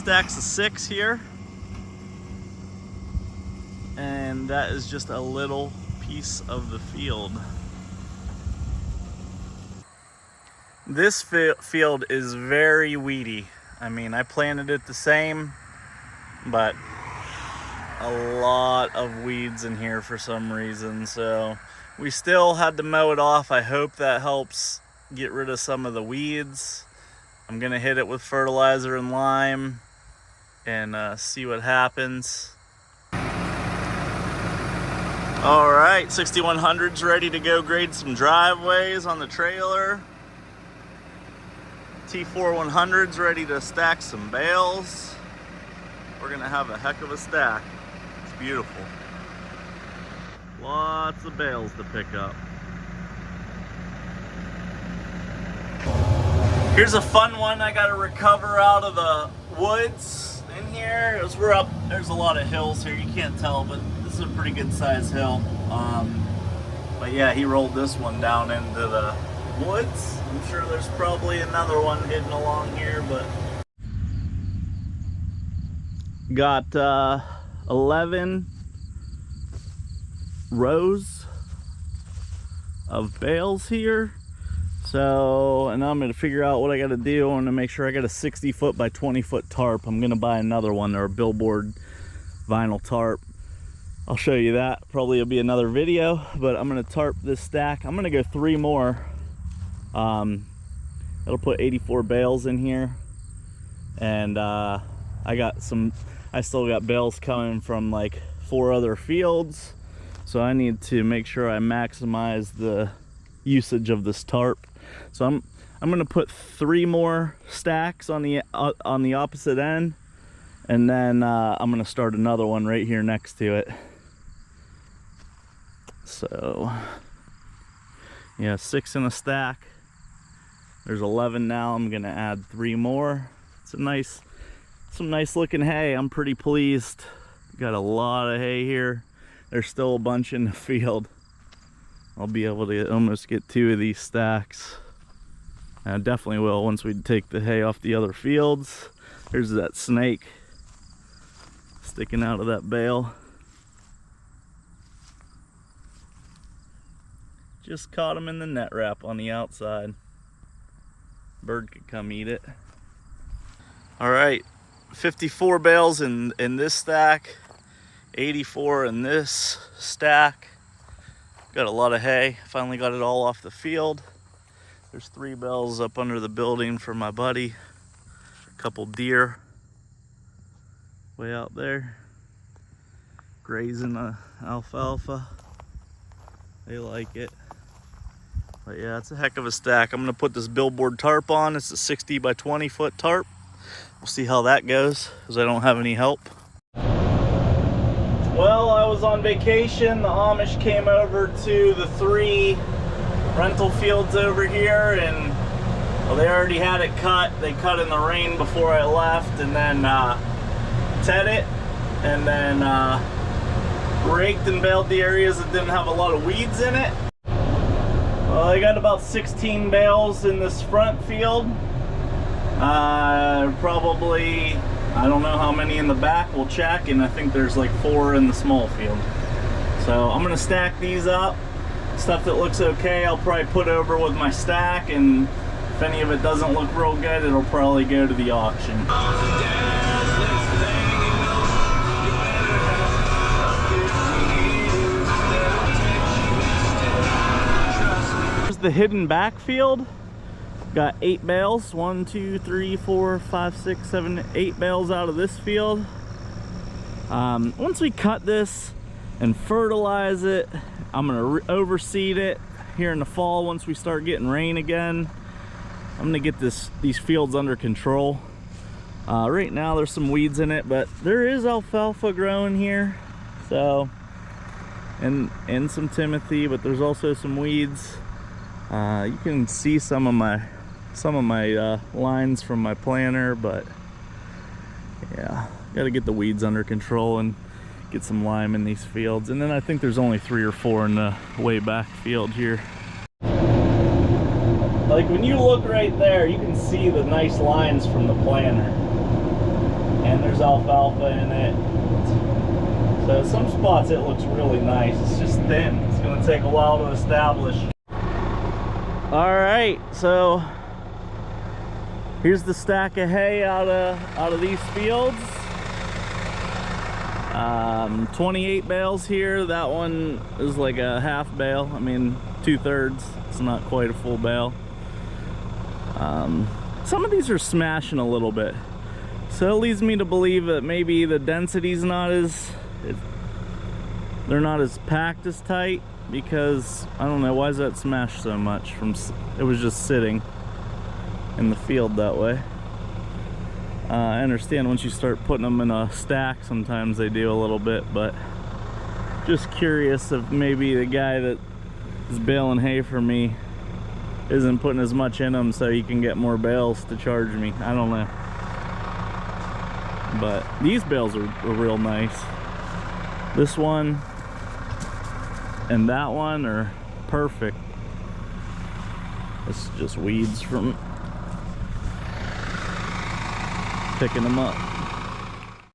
stacks of 6 here. And that is just a little piece of the field. This field is very weedy. I mean, I planted it the same, but a lot of weeds in here for some reason. So we still had to mow it off. I hope that helps get rid of some of the weeds. I'm gonna hit it with fertilizer and lime and see what happens. All right, 6100's ready to go grade some driveways on the trailer. T4100's ready to stack some bales. We're gonna have a heck of a stack. It's beautiful. Lots of bales to pick up. Here's a fun one I gotta recover out of the woods in here. As we're up, there's a lot of hills here. You can't tell, but this is a pretty good sized hill. But yeah, he rolled this one down into the woods. I'm sure there's probably another one hidden along here, but got 11 rows of bales here. So, and I'm gonna figure out what I gotta do. I wanna make sure I got a 60 foot by 20 foot tarp. I'm gonna buy another one, or a billboard vinyl tarp. I'll show you that. Probably it'll be another video, but I'm gonna tarp this stack. I'm gonna go 3 more. It'll put 84 bales in here. And I still got bales coming from like 4 other fields. So I need to make sure I maximize the usage of this tarp. So I'm gonna put 3 more stacks on the opposite end, and then I'm gonna start another one right here next to it. So yeah, 6 in a stack. There's 11 now. I'm gonna add 3 more. It's some nice looking hay. I'm pretty pleased. Got a lot of hay here. There's still a bunch in the field. I'll be able to almost get 2 of these stacks. I definitely will once we take the hay off the other fields. There's that snake sticking out of that bale. Just caught him in the net wrap on the outside. Bird could come eat it. All right, 54 bales in this stack, 84 in this stack. Got a lot of hay. Finally got it all off the field. There's 3 bales up under the building for my buddy. A couple deer way out there grazing the alfalfa. They like it. But yeah, it's a heck of a stack. I'm gonna put this billboard tarp on. It's a 60 by 20 foot tarp. We'll see how that goes, because I don't have any help. Well, I was on vacation. The Amish came over to the 3 rental fields over here, and well, they already had it cut. They cut in the rain before I left, and then ted it, and then raked and baled the areas that didn't have a lot of weeds in it. Well, I got about 16 bales in this front field. Probably, I don't know how many in the back. We'll check, and I think there's like 4 in the small field. So I'm gonna stack these up. Stuff that looks okay, I'll probably put over with my stack, and if any of it doesn't look real good, it'll probably go to the auction. Here's the hidden backfield. Got 8 bales. 1, 2, 3, 4, 5, 6, 7, 8 bales out of this field. Once we cut this and fertilize it, I'm gonna overseed it here in the fall. Once we start getting rain again, I'm gonna get these fields under control. Right now there's some weeds in it, but there is alfalfa growing here, so and some timothy, but there's also some weeds. You can see some of my lines from my planter, but yeah, gotta get the weeds under control and get some lime in these fields. And then I think there's only 3 or 4 in the way back field here. Like when you look right there, you can see the nice lines from the planter. and there's alfalfa in it. So some spots it looks really nice. It's just thin. It's going to take a while to establish. All right, so here's the stack of hay out of these fields. 28 bales here. That one is like a half bale. I mean, 2/3. It's not quite a full bale. Some of these are smashing a little bit, so it leads me to believe that maybe the density's not as, they're not as packed as tight, because I don't know, why is that smashed so much? It was just sitting in the field that way. I understand once you start putting them in a stack, sometimes they do a little bit, but just curious if maybe the guy that is baling hay for me isn't putting as much in them so he can get more bales to charge me. I don't know. But these bales are real nice. This one and that one are perfect. It's just weeds from picking them up.